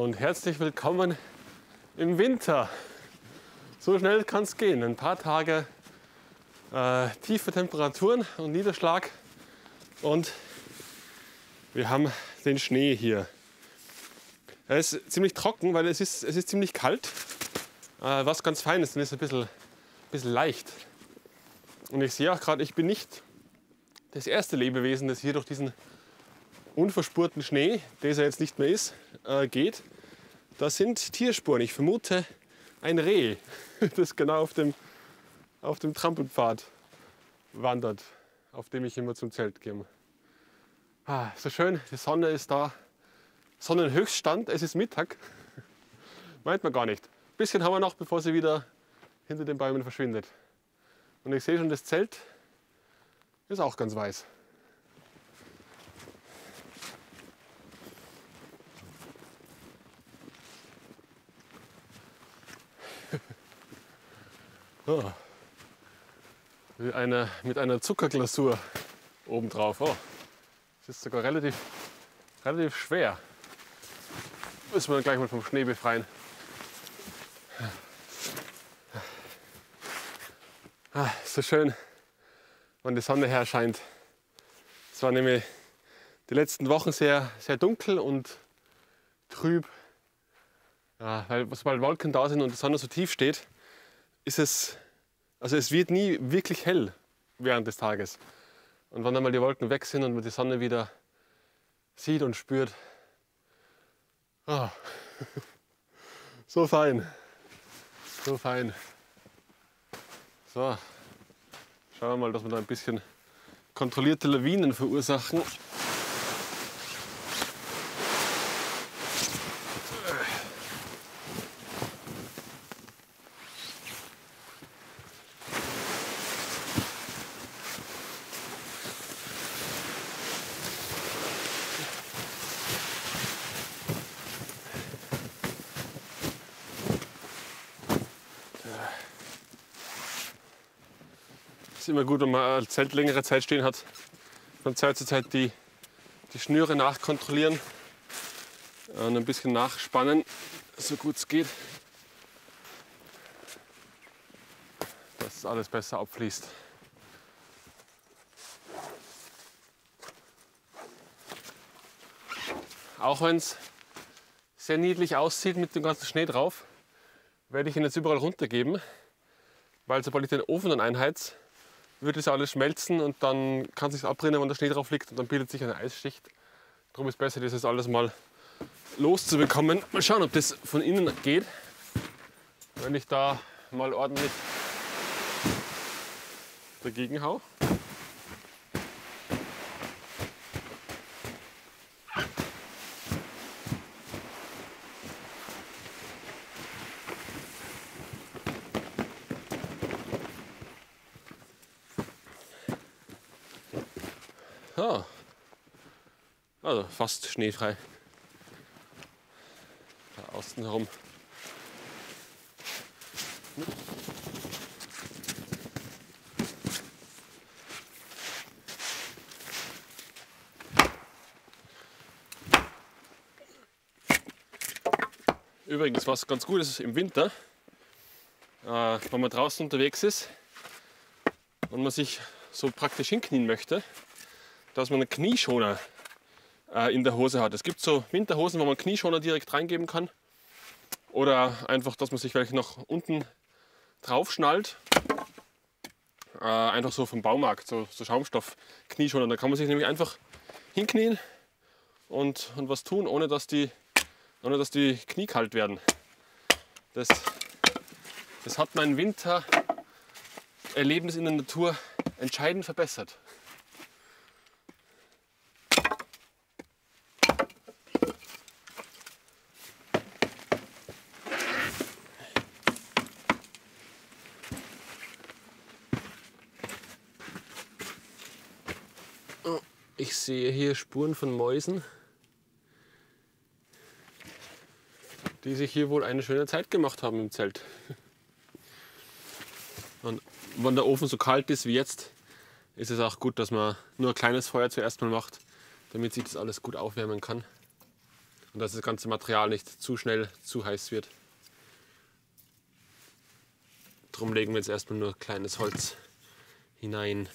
und herzlich willkommen im Winter. So schnell kann es gehen. Ein paar Tage tiefe Temperaturen und Niederschlag und wir haben den Schnee hier. Er ist ziemlich trocken, weil es ist ziemlich kalt. Was ganz fein ist, dann ist es ein bisschen leicht. Und ich sehe auch gerade, ich bin nicht das erste Lebewesen, das hier durch diesen unverspurten Schnee, der es ja jetzt nicht mehr ist, geht. Das sind Tierspuren. Ich vermute ein Reh, das genau auf dem Trampelpfad wandert, auf dem ich immer zum Zelt gehe. So schön, die Sonne ist da. Sonnenhöchststand, es ist Mittag. Meint man gar nicht. Ein bisschen haben wir noch, bevor sie wieder hinter den Bäumen verschwindet. Und ich sehe schon, das Zelt ist auch ganz weiß. Oh. Mit einer Zuckerglasur obendrauf. Oh. Das ist sogar relativ schwer. Müssen wir gleich mal vom Schnee befreien. So schön, wenn die Sonne herscheint. Es war nämlich die letzten Wochen sehr, sehr dunkel und trüb. Weil sobald Wolken da sind und die Sonne so tief steht, es wird nie wirklich hell während des Tages. Und wenn einmal die Wolken weg sind und man die Sonne wieder sieht und spürt, so fein, so fein. So, schauen wir mal, dass wir da ein bisschen kontrollierte Lawinen verursachen. Es ist immer gut, wenn man ein Zelt längere Zeit stehen hat, von Zeit zu Zeit die Schnüre nachkontrollieren und ein bisschen nachspannen, so gut es geht, dass alles besser abfließt. Auch wenn es sehr niedlich aussieht mit dem ganzen Schnee drauf, werde ich ihn jetzt überall runtergeben, weil sobald ich den Ofen dann einheiz, wird es alles schmelzen und dann kann es sich abbrennen, wenn der Schnee drauf liegt und dann bildet sich eine Eisschicht. Darum ist es besser, dieses alles mal loszubekommen. Mal schauen, ob das von innen geht, wenn ich da mal ordentlich dagegen hau. Also fast schneefrei. Da außen herum. Übrigens, was ganz gut ist im Winter, wenn man draußen unterwegs ist und man sich so praktisch hinknien möchte, dass man einen Knieschoner in der Hose hat. Es gibt so Winterhosen, wo man Knieschoner direkt reingeben kann. Oder einfach, dass man sich welche noch unten drauf schnallt. Einfach so vom Baumarkt, so Schaumstoff-Knieschoner. Da kann man sich nämlich einfach hinknien und was tun, ohne dass die Knie kalt werden. Das hat mein Wintererlebnis in der Natur entscheidend verbessert. Ich sehe hier Spuren von Mäusen, die sich hier wohl eine schöne Zeit gemacht haben im Zelt. Und wenn der Ofen so kalt ist wie jetzt, ist es auch gut, dass man nur ein kleines Feuer zuerst mal macht, damit sich das alles gut aufwärmen kann. und dass das ganze Material nicht zu schnell zu heiß wird. Darum legen wir jetzt erstmal nur kleines Holz hinein.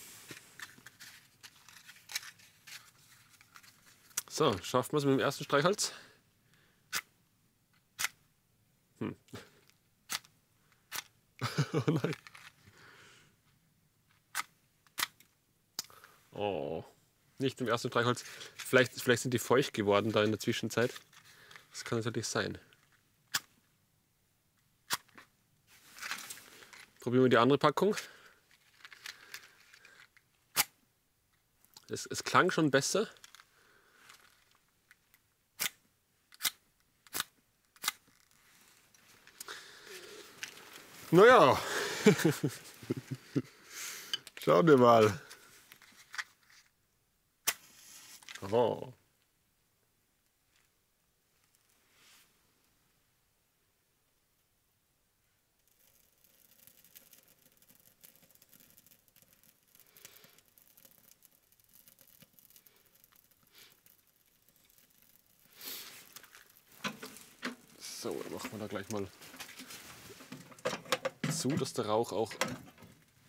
So, schaffen wir es mit dem ersten Streichholz? Oh nein. Oh, nicht im ersten Streichholz. Vielleicht sind die feucht geworden da in der Zwischenzeit. Das kann natürlich sein. Probieren wir die andere Packung. Es klang schon besser. Naja, schauen wir mal. Oh. So, dann machen wir da gleich mal zu, dass der Rauch auch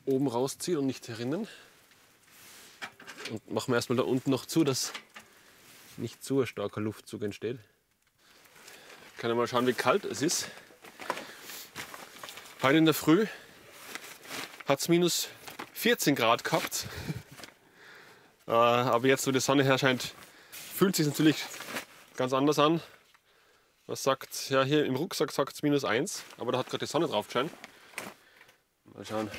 oben rauszieht und nicht herinnen. Und machen wir erstmal da unten noch zu, dass nicht zu ein starker Luftzug entsteht. Ich kann ja mal schauen, wie kalt es ist. Heute in der Früh hat es minus 14 Grad gehabt. Aber jetzt, wo die Sonne herscheint, fühlt es sich natürlich ganz anders an. Was sagt, ja, hier im Rucksack sagt es minus 1, aber da hat gerade die Sonne drauf geschienen. Mal schauen.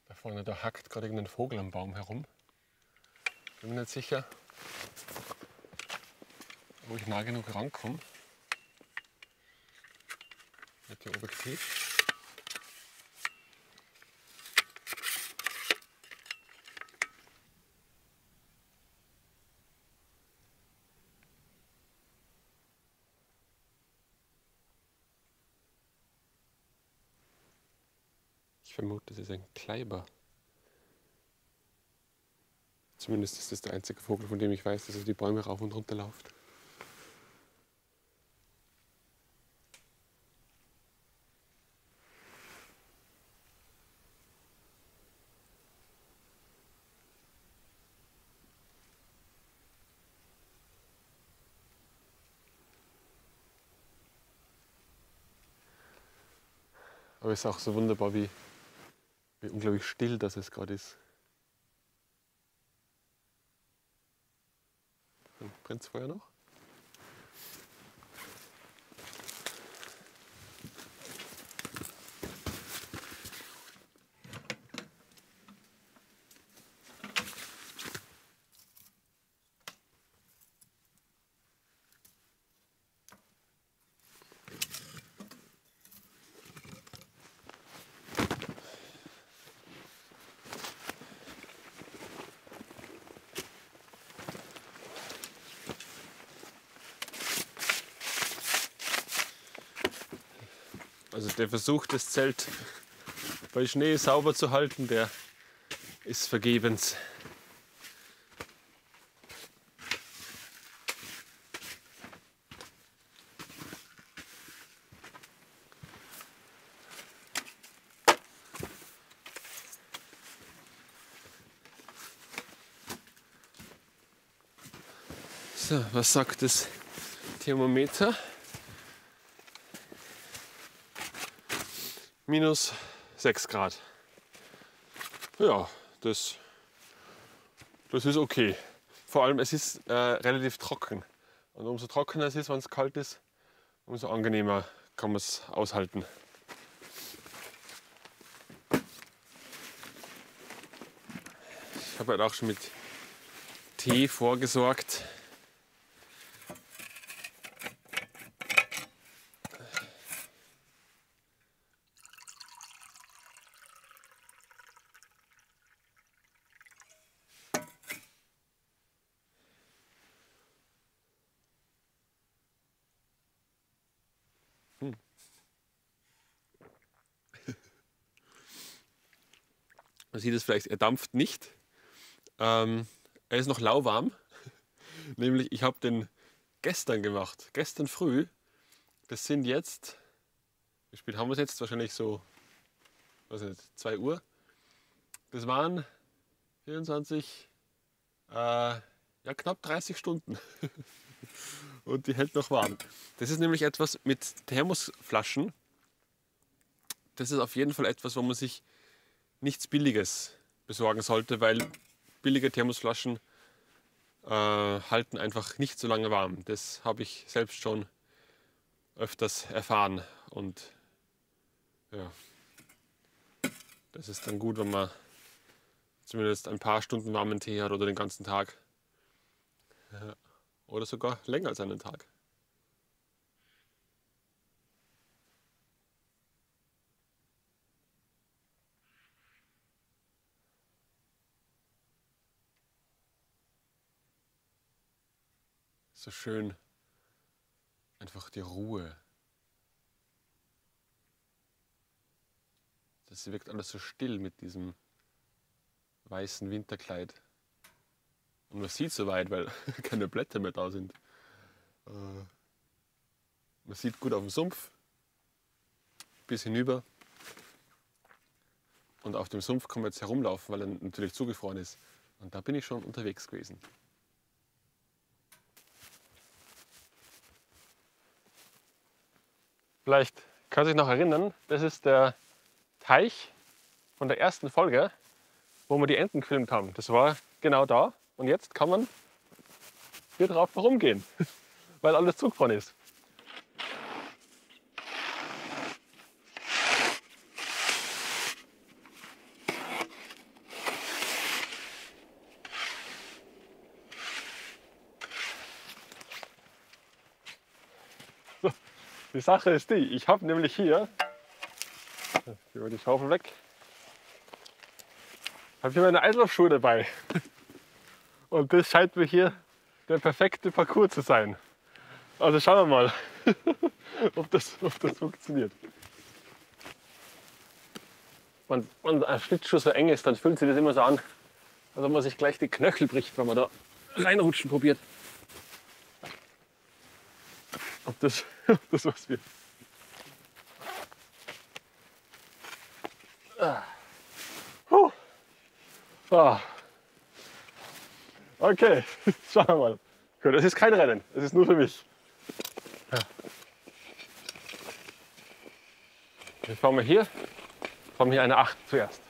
Da vorne, da hackt gerade irgendein Vogel am Baum herum. Bin mir nicht sicher, wo ich nah genug rankomme mit dem Objektiv. Ich vermute, das ist ein Kleiber. Zumindest ist das der einzige Vogel, von dem ich weiß, dass er die Bäume rauf und runter läuft. Aber es ist auch so wunderbar, wie unglaublich still das es gerade ist. Brennt es Feuer noch? Also der Versuch, das Zelt bei Schnee sauber zu halten, der ist vergebens. So, was sagt das Thermometer? Minus 6 Grad. Ja, das ist okay. Vor allem, es ist relativ trocken. Und umso trockener es ist, wenn es kalt ist, umso angenehmer kann man es aushalten. Ich habe halt auch schon mit Tee vorgesorgt. Man sieht es vielleicht, er dampft nicht. Er ist noch lauwarm. Nämlich, ich habe den gestern gemacht, gestern früh. Das sind jetzt, wie spät haben wir es jetzt? Wahrscheinlich so, weiß nicht, 2 Uhr. Das waren 24, ja, knapp 30 Stunden. Und die hält noch warm. Das ist nämlich etwas mit Thermosflaschen. Das ist auf jeden Fall etwas, wo man sich nichts Billiges besorgen sollte, weil billige Thermosflaschen halten einfach nicht so lange warm. Das habe ich selbst schon öfters erfahren. Und ja, das ist dann gut, wenn man zumindest ein paar Stunden warmen Tee hat oder den ganzen Tag. Ja, oder sogar länger als einen Tag. So schön, einfach die Ruhe. Das wirkt alles so still mit diesem weißen Winterkleid. Und man sieht so weit, weil keine Blätter mehr da sind. Man sieht gut auf dem Sumpf, bis hinüber. Und auf dem Sumpf kann man jetzt herumlaufen, weil er natürlich zugefroren ist. Und da bin ich schon unterwegs gewesen. Vielleicht kann sich noch erinnern, das ist der Teich von der ersten Folge, wo wir die Enten gefilmt haben. Das war genau da. Und jetzt kann man hier drauf herumgehen, weil alles zugefroren ist. So, die Sache ist die, ich habe nämlich hier, über die Schaufel weg, habe hier meine Eislaufschuhe dabei. Und das scheint mir hier der perfekte Parcours zu sein. Also schauen wir mal, ob das funktioniert. Wenn ein Schlittschuh so eng ist, dann fühlt sich das immer so an, als ob man sich gleich die Knöchel bricht, wenn man da reinrutschen probiert. Ob das was wird. Okay, schauen wir mal. Gut, das ist kein Rennen, das ist nur für mich. Ich fahre mal hier eine 8 zuerst.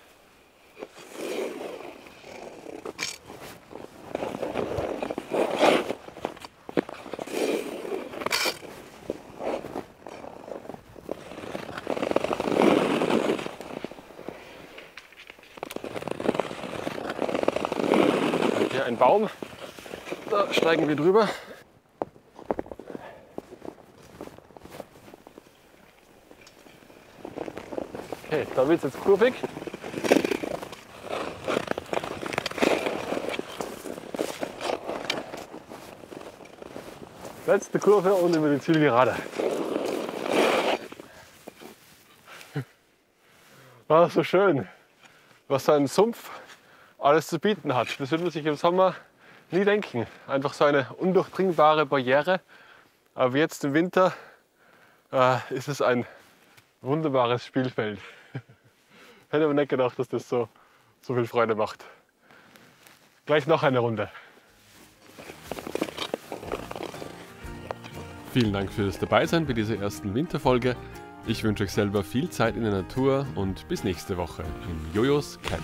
Hier ein Baum, da steigen wir drüber. Okay, da wird es jetzt kurvig. Letzte Kurve und über die Zielgerade. Ah, so schön, was so ein Sumpf alles zu bieten hat. Das würde man sich im Sommer nie denken. Einfach so eine undurchdringbare Barriere. Aber jetzt im Winter ist es ein wunderbares Spielfeld. Hätte aber nicht gedacht, dass das so viel Freude macht. Gleich noch eine Runde. Vielen Dank fürs Dabeisein bei dieser ersten Winterfolge. Ich wünsche euch selber viel Zeit in der Natur und bis nächste Woche im Jojos Camp.